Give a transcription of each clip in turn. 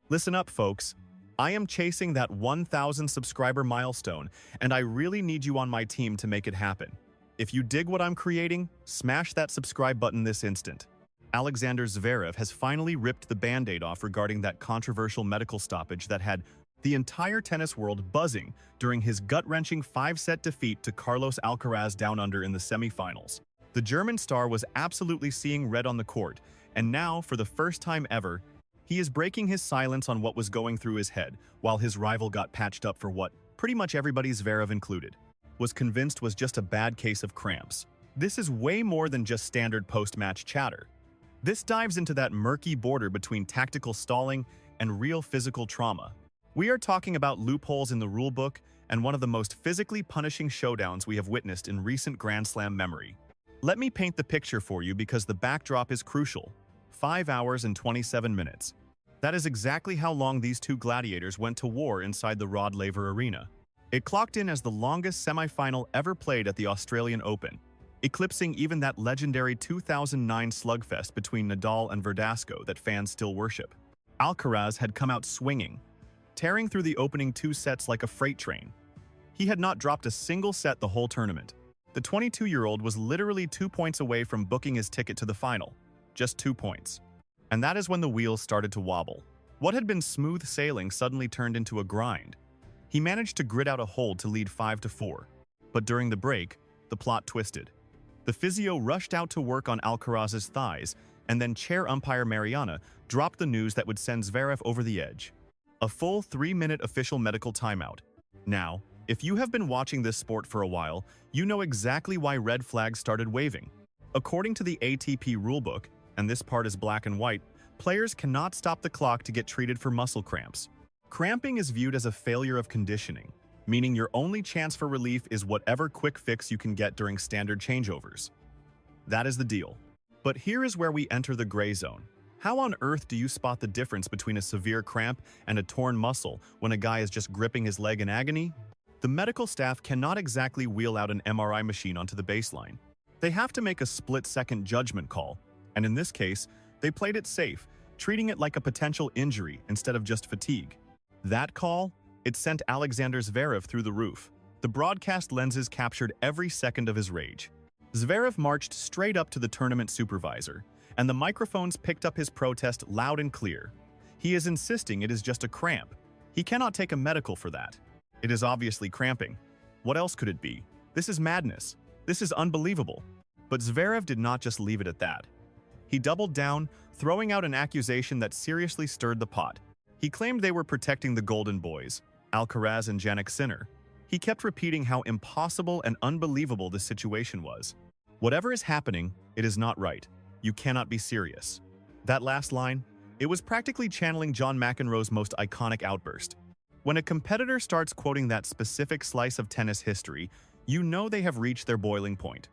Listen up, folks. I am chasing that 1,000 subscriber milestone, and I really need you on my team to make it happen. If you dig what I'm creating, smash that subscribe button this instant. Alexander Zverev has finally ripped the band-aid off regarding that controversial medical stoppage that had the entire tennis world buzzing during his gut-wrenching 5-set defeat to Carlos Alcaraz down under in the semifinals. The German star was absolutely seeing red on the court, and now, for the first time ever, he is breaking his silence on what was going through his head, while his rival got patched up for what, pretty much everybody, Zverev included, was convinced was just a bad case of cramps. This is way more than just standard post-match chatter. This dives into that murky border between tactical stalling and real physical trauma. We are talking about loopholes in the rulebook and one of the most physically punishing showdowns we have witnessed in recent Grand Slam memory. Let me paint the picture for you because the backdrop is crucial. 5 hours and 27 minutes. That is exactly how long these two gladiators went to war inside the Rod Laver Arena. It clocked in as the longest semifinal ever played at the Australian Open, eclipsing even that legendary 2009 slugfest between Nadal and Verdasco that fans still worship. Alcaraz had come out swinging, tearing through the opening 2 sets like a freight train. He had not dropped a single set the whole tournament. The 22-year-old was literally 2 points away from booking his ticket to the final. Just 2 points. And that is when the wheels started to wobble. What had been smooth sailing suddenly turned into a grind. He managed to grit out a hold to lead 5-4. But during the break, the plot twisted. The physio rushed out to work on Alcaraz's thighs, and then chair umpire Mariana dropped the news that would send Zverev over the edge. A full 3-minute official medical timeout. Now, if you have been watching this sport for a while, you know exactly why red flags started waving. According to the ATP rulebook, and this part is black and white, players cannot stop the clock to get treated for muscle cramps. Cramping is viewed as a failure of conditioning, meaning your only chance for relief is whatever quick fix you can get during standard changeovers. That is the deal. But here is where we enter the gray zone. How on earth do you spot the difference between a severe cramp and a torn muscle when a guy is just gripping his leg in agony? The medical staff cannot exactly wheel out an MRI machine onto the baseline. They have to make a split-second judgment call, and in this case, they played it safe, treating it like a potential injury instead of just fatigue. That call, it sent Alexander Zverev through the roof. The broadcast lenses captured every second of his rage. Zverev marched straight up to the tournament supervisor, and the microphones picked up his protest loud and clear. He is insisting it is just a cramp. He cannot take a medical for that. It is obviously cramping. What else could it be? This is madness. This is unbelievable. But Zverev did not just leave it at that. He doubled down, throwing out an accusation that seriously stirred the pot. He claimed they were protecting the Golden Boys, Alcaraz and Jannik Sinner. He kept repeating how impossible and unbelievable this situation was. Whatever is happening, it is not right. You cannot be serious. That last line, it was practically channeling John McEnroe's most iconic outburst. When a competitor starts quoting that specific slice of tennis history, you know they have reached their boiling point.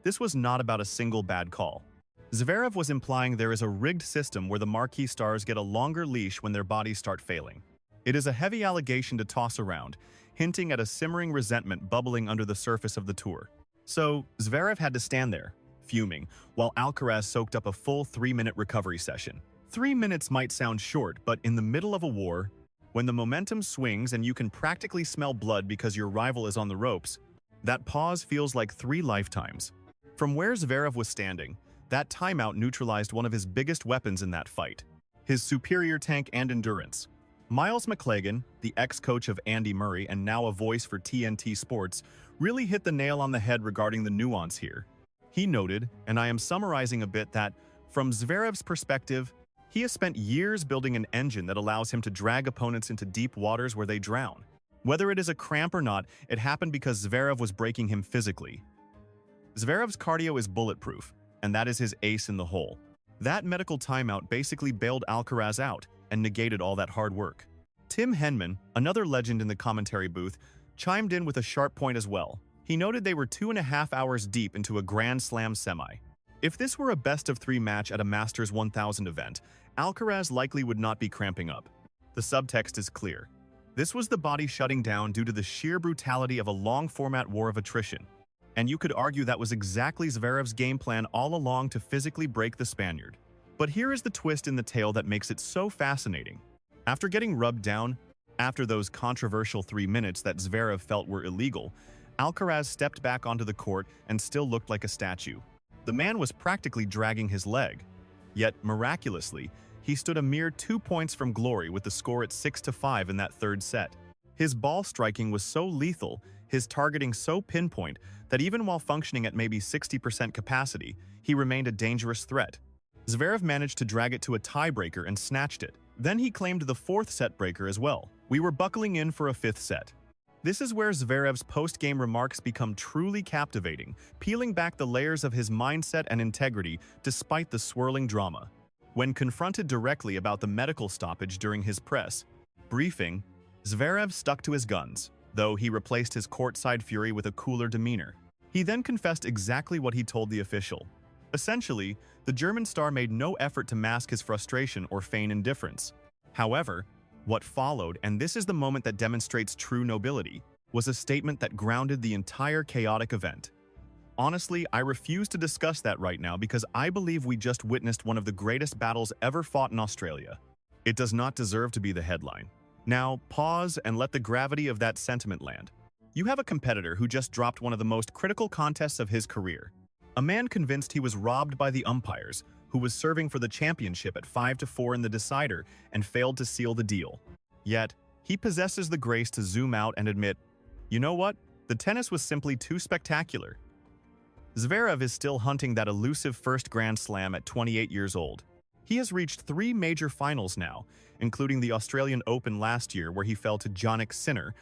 This was not about a single bad call. Zverev was implying there is a rigged system where the marquee stars get a longer leash when their bodies start failing. It is a heavy allegation to toss around, hinting at a simmering resentment bubbling under the surface of the tour. So, Zverev had to stand there, fuming, while Alcaraz soaked up a full 3-minute recovery session. 3 minutes might sound short, but in the middle of a war, when the momentum swings and you can practically smell blood because your rival is on the ropes, that pause feels like 3 lifetimes. From where Zverev was standing, that timeout neutralized one of his biggest weapons in that fight, his superior tank and endurance. Miles McClagan, the ex-coach of Andy Murray and now a voice for TNT Sports, really hit the nail on the head regarding the nuance here. He noted, and I am summarizing a bit, that, from Zverev's perspective, he has spent years building an engine that allows him to drag opponents into deep waters where they drown. Whether it is a cramp or not, it happened because Zverev was breaking him physically. Zverev's cardio is bulletproof, and that is his ace in the hole. That medical timeout basically bailed Alcaraz out and negated all that hard work. Tim Henman, another legend in the commentary booth, chimed in with a sharp point as well. He noted they were 2.5 hours deep into a Grand Slam semi. If this were a best-of-3 match at a Masters 1000 event, Alcaraz likely would not be cramping up. The subtext is clear. This was the body shutting down due to the sheer brutality of a long-format war of attrition. And you could argue that was exactly Zverev's game plan all along to physically break the Spaniard. But here is the twist in the tale that makes it so fascinating. After getting rubbed down, after those controversial 3 minutes that Zverev felt were illegal, Alcaraz stepped back onto the court and still looked like a statue. The man was practically dragging his leg. Yet, miraculously, he stood a mere 2 points from glory with the score at 6-5 in that third set. His ball striking was so lethal, his targeting so pinpoint, that even while functioning at maybe 60% capacity, he remained a dangerous threat. Zverev managed to drag it to a tiebreaker and snatched it. Then he claimed the 4th set breaker as well. We were buckling in for a 5th set. This is where Zverev's post-game remarks become truly captivating, peeling back the layers of his mindset and integrity despite the swirling drama. When confronted directly about the medical stoppage during his press briefing, Zverev stuck to his guns, though he replaced his courtside fury with a cooler demeanor. He then confessed exactly what he told the official. Essentially, the German star made no effort to mask his frustration or feign indifference. However, what followed, and this is the moment that demonstrates true nobility, was a statement that grounded the entire chaotic event. Honestly, I refuse to discuss that right now because I believe we just witnessed one of the greatest battles ever fought in Australia. It does not deserve to be the headline. Now, pause and let the gravity of that sentiment land. You have a competitor who just dropped one of the most critical contests of his career. A man convinced he was robbed by the umpires, who was serving for the championship at 5-4 in the decider and failed to seal the deal. Yet, he possesses the grace to zoom out and admit, you know what? The tennis was simply too spectacular. Zverev is still hunting that elusive first Grand Slam at 28 years old. He has reached 3 major finals now, including the Australian Open last year where he fell to Jannik Sinner.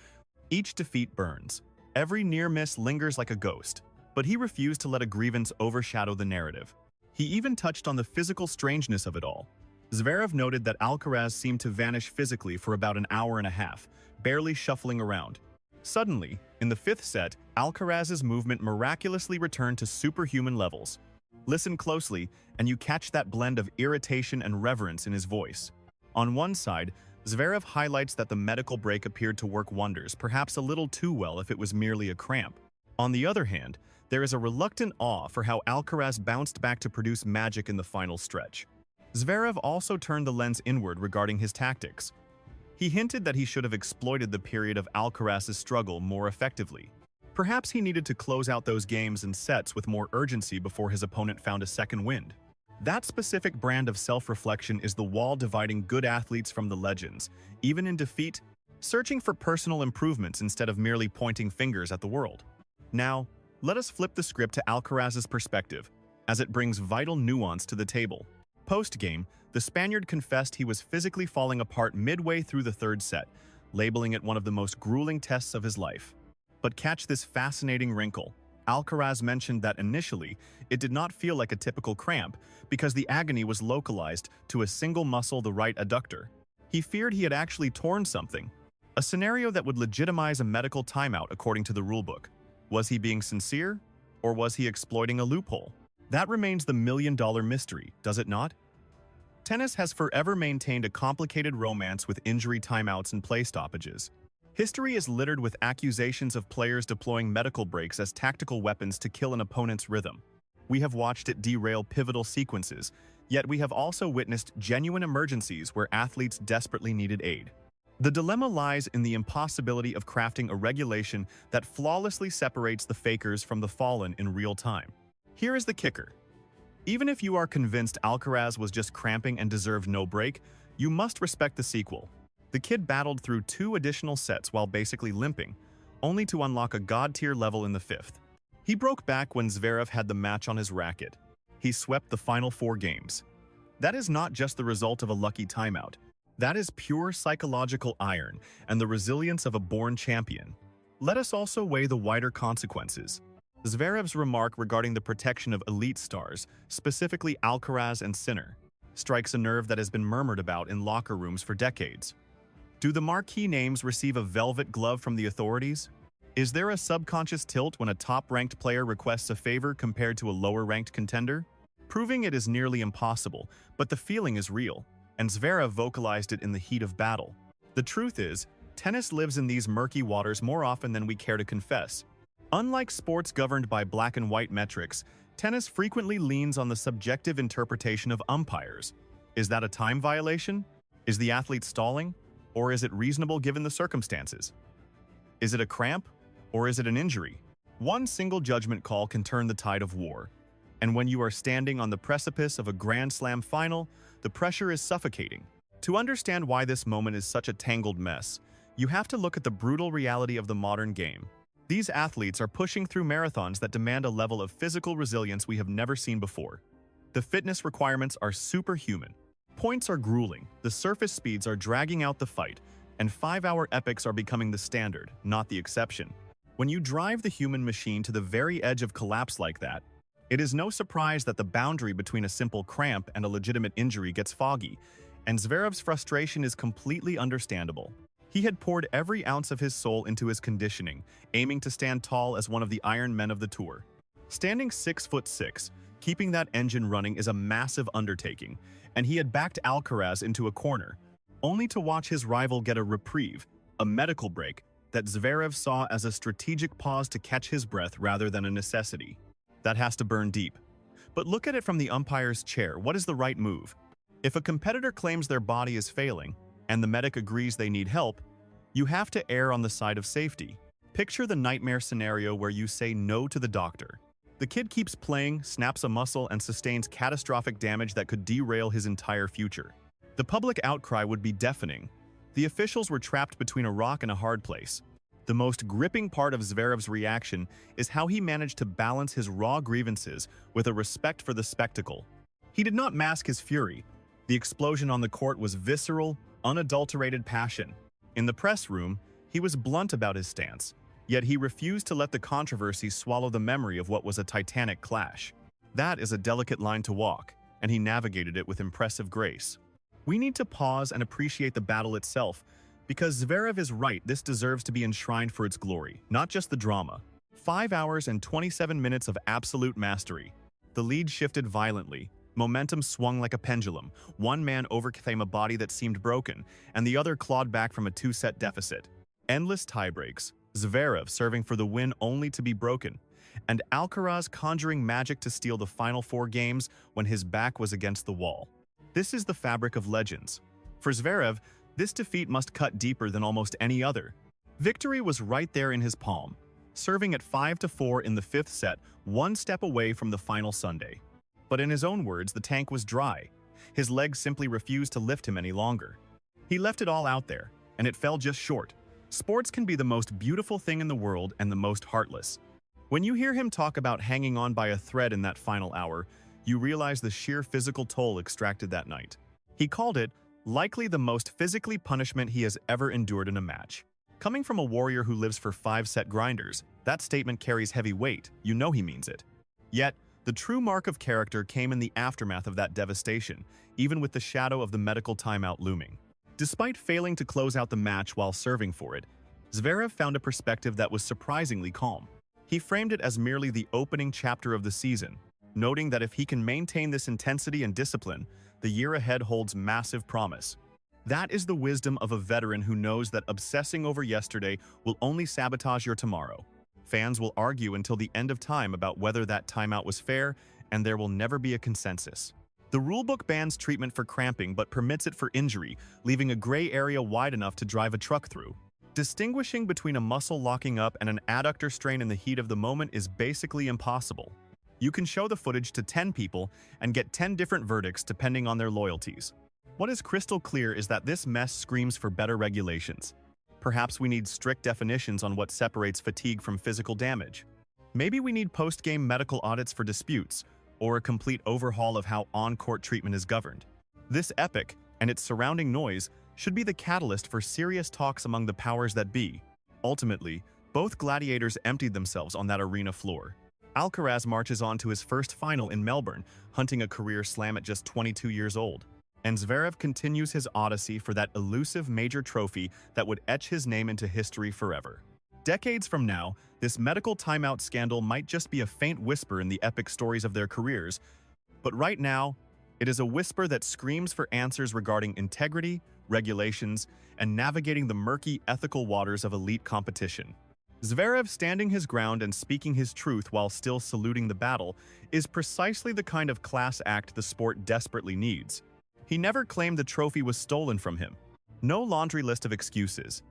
Each defeat burns. Every near miss lingers like a ghost, but he refused to let a grievance overshadow the narrative. He even touched on the physical strangeness of it all. Zverev noted that Alcaraz seemed to vanish physically for about an hour and a half, barely shuffling around. Suddenly, in the 5th set, Alcaraz's movement miraculously returned to superhuman levels. Listen closely, and you catch that blend of irritation and reverence in his voice. On one side, Zverev highlights that the medical break appeared to work wonders, perhaps a little too well if it was merely a cramp. On the other hand, there is a reluctant awe for how Alcaraz bounced back to produce magic in the final stretch. Zverev also turned the lens inward regarding his tactics. He hinted that he should have exploited the period of Alcaraz's struggle more effectively. Perhaps he needed to close out those games and sets with more urgency before his opponent found a second wind. That specific brand of self-reflection is the wall dividing good athletes from the legends, even in defeat, searching for personal improvements instead of merely pointing fingers at the world. Now, let us flip the script to Alcaraz's perspective, as it brings vital nuance to the table. Post-game, the Spaniard confessed he was physically falling apart midway through the 3rd set, labeling it one of the most grueling tests of his life. But catch this fascinating wrinkle. Alcaraz mentioned that initially, it did not feel like a typical cramp because the agony was localized to a single muscle, the right adductor. He feared he had actually torn something, a scenario that would legitimize a medical timeout according to the rulebook. Was he being sincere, or was he exploiting a loophole? That remains the million-dollar mystery, does it not? Tennis has forever maintained a complicated romance with injury timeouts and play stoppages. History is littered with accusations of players deploying medical breaks as tactical weapons to kill an opponent's rhythm. We have watched it derail pivotal sequences, yet we have also witnessed genuine emergencies where athletes desperately needed aid. The dilemma lies in the impossibility of crafting a regulation that flawlessly separates the fakers from the fallen in real time. Here is the kicker. Even if you are convinced Alcaraz was just cramping and deserved no break, you must respect the sequel. The kid battled through 2 additional sets while basically limping, only to unlock a god-tier level in the 5th. He broke back when Zverev had the match on his racket. He swept the final 4 games. That is not just the result of a lucky timeout. That is pure psychological iron and the resilience of a born champion. Let us also weigh the wider consequences. Zverev's remark regarding the protection of elite stars, specifically Alcaraz and Sinner, strikes a nerve that has been murmured about in locker rooms for decades. Do the marquee names receive a velvet glove from the authorities? Is there a subconscious tilt when a top-ranked player requests a favor compared to a lower-ranked contender? Proving it is nearly impossible, but the feeling is real, and Zverev vocalized it in the heat of battle. The truth is, tennis lives in these murky waters more often than we care to confess. Unlike sports governed by black and white metrics, tennis frequently leans on the subjective interpretation of umpires. Is that a time violation? Is the athlete stalling, or is it reasonable given the circumstances? Is it a cramp, or is it an injury? One single judgment call can turn the tide of war. And when you are standing on the precipice of a Grand Slam final, the pressure is suffocating. To understand why this moment is such a tangled mess, you have to look at the brutal reality of the modern game. These athletes are pushing through marathons that demand a level of physical resilience we have never seen before. The fitness requirements are superhuman. Points are grueling, the surface speeds are dragging out the fight, and 5-hour epics are becoming the standard, not the exception. When you drive the human machine to the very edge of collapse like that, it is no surprise that the boundary between a simple cramp and a legitimate injury gets foggy, and ZVEREV's frustration is completely understandable. He had poured every ounce of his soul into his conditioning, aiming to stand tall as one of the Iron Men of the tour. Standing 6'6", keeping that engine running is a massive undertaking, and he had backed Alcaraz into a corner, only to watch his rival get a reprieve, a medical break, that ZVEREV saw as a strategic pause to catch his breath rather than a necessity. That has to burn deep. But look at it from the umpire's chair. What is the right move? If a competitor claims their body is failing, and the medic agrees they need help, you have to err on the side of safety. Picture the nightmare scenario where you say no to the doctor. The kid keeps playing, snaps a muscle, and sustains catastrophic damage that could derail his entire future. The public outcry would be deafening. The officials were trapped between a rock and a hard place. The most gripping part of ZVEREV's reaction is how he managed to balance his raw grievances with a respect for the spectacle. He did not mask his fury. The explosion on the court was visceral, unadulterated passion. In the press room, he was blunt about his stance, yet he refused to let the controversy swallow the memory of what was a titanic clash. That is a delicate line to walk, and he navigated it with impressive grace. We need to pause and appreciate the battle itself, because ZVEREV is right, this deserves to be enshrined for its glory, not just the drama. 5 hours and 27 minutes of absolute mastery. The lead shifted violently. Momentum swung like a pendulum. One man overcame a body that seemed broken, and the other clawed back from a 2-set deficit. Endless tiebreaks, ZVEREV serving for the win only to be broken, and Alcaraz conjuring magic to steal the final 4 games when his back was against the wall. This is the fabric of legends. For ZVEREV, this defeat must cut deeper than almost any other. Victory was right there in his palm, serving at 5-4 in the 5th set, one step away from the final Sunday. But in his own words, the tank was dry. His legs simply refused to lift him any longer. He left it all out there, and it fell just short. Sports can be the most beautiful thing in the world and the most heartless. When you hear him talk about hanging on by a thread in that final hour, you realize the sheer physical toll extracted that night. He called it likely the most physically punishment he has ever endured in a match. Coming from a warrior who lives for 5-set grinders, that statement carries heavy weight. You know he means it. Yet, the true mark of character came in the aftermath of that devastation, even with the shadow of the medical timeout looming. Despite failing to close out the match while serving for it, ZVEREV found a perspective that was surprisingly calm. He framed it as merely the opening chapter of the season, noting that if he can maintain this intensity and discipline, the year ahead holds massive promise. That is the wisdom of a veteran who knows that obsessing over yesterday will only sabotage your tomorrow. Fans will argue until the end of time about whether that timeout was fair, and there will never be a consensus. The rulebook bans treatment for cramping but permits it for injury, leaving a gray area wide enough to drive a truck through. Distinguishing between a muscle locking up and an adductor strain in the heat of the moment is basically impossible. You can show the footage to 10 people and get 10 different verdicts depending on their loyalties. What is crystal clear is that this mess screams for better regulations. Perhaps we need strict definitions on what separates fatigue from physical damage. Maybe we need post-game medical audits for disputes, or a complete overhaul of how on-court treatment is governed. This epic, and its surrounding noise, should be the catalyst for serious talks among the powers that be. Ultimately, both gladiators emptied themselves on that arena floor. Alcaraz marches on to his first final in Melbourne, hunting a career slam at just 22 years old. And ZVEREV continues his odyssey for that elusive major trophy that would etch his name into history forever. Decades from now, this medical timeout scandal might just be a faint whisper in the epic stories of their careers, but right now, it is a whisper that screams for answers regarding integrity, regulations, and navigating the murky ethical waters of elite competition. ZVEREV standing his ground and speaking his truth while still saluting the battle is precisely the kind of class act the sport desperately needs. He never claimed the trophy was stolen from him. No laundry list of excuses.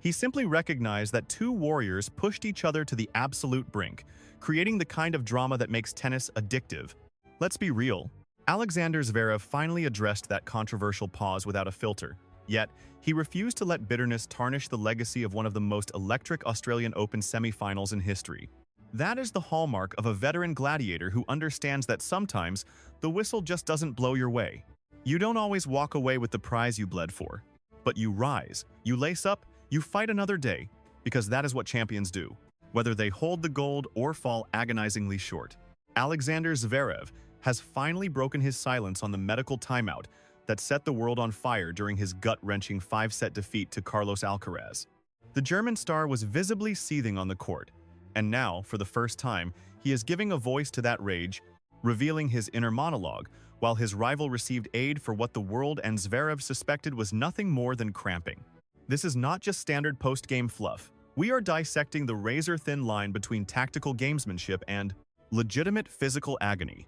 He simply recognized that two warriors pushed each other to the absolute brink, creating the kind of drama that makes tennis addictive. Let's be real. Alexander Zverev finally addressed that controversial pause without a filter. Yet, he refused to let bitterness tarnish the legacy of one of the most electric Australian Open semifinals in history. That is the hallmark of a veteran gladiator who understands that sometimes the whistle just doesn't blow your way. You don't always walk away with the prize you bled for, but you rise, you lace up, you fight another day, because that is what champions do, whether they hold the gold or fall agonizingly short. Alexander Zverev has finally broken his silence on the medical timeout that set the world on fire during his gut-wrenching 5-set defeat to Carlos Alcaraz. The German star was visibly seething on the court, and now, for the first time, he is giving a voice to that rage, revealing his inner monologue, while his rival received aid for what the world and Zverev suspected was nothing more than cramping. This is not just standard post-game fluff. We are dissecting the razor-thin line between tactical gamesmanship and legitimate physical agony.